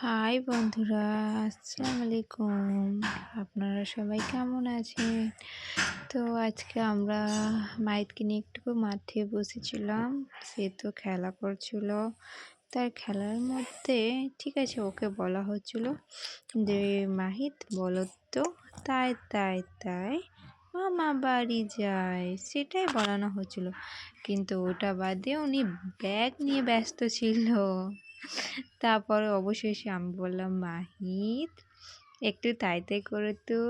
High বন্ধুরা, আসসালামু আলাইকুম। আপনারা সবাই কেমন আছেন? তো আজকে আমরা মাহিতকে নিয়ে একটু মাঠে বসেছিলাম। সে তো খেলা করছিল। তার খেলার মধ্যে ঠিক আছে, ওকে বলা হচ্ছিল যে মাহিত বলো তো, তাই তাই তাই মামা বাড়ি যায়, সেটাই বলানো হচ্ছিল। কিন্তু ওটা বাদে উনি ব্যাগ নিয়ে ব্যস্ত ছিল। তারপরে অবশেষে আমি বললাম, মাহিত একটু তাই তাই করে তো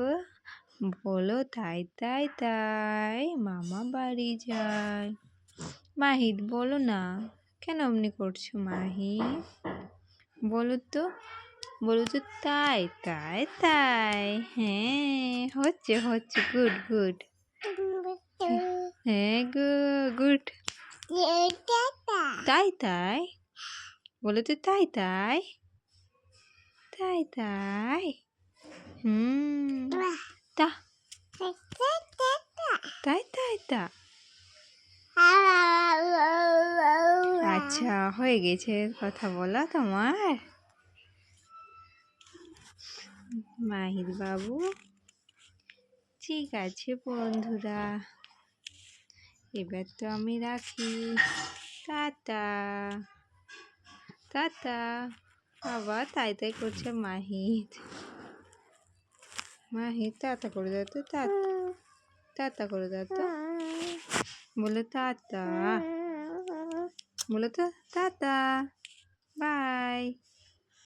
বলো, তাই তাই তাই মামা বাড়ি যায়। মাহিত বলো না, কেন অমনি করছো মাহিত? বলো তো, বলো তো, তাই তাই তাই। হ্যাঁ, হচ্ছে হচ্ছে, গুড গুড। হ্যাঁ, গুড। তাই তাই বলো তো, তাই তাই তাই তাই। তা তাই তাই তা। আচ্ছা, হয়ে গেছে কথা বলা তোমার মাহির বাবু। ঠিক আছে বন্ধুরা, এবার তো আমি রাখি। Tata tata. আবার তাই তাই করছে মাহিত। মাহিত টাটা করে দাও তো, টাটা করে দাও তো। বলো টাটা, বলো তো টাটা, বাই।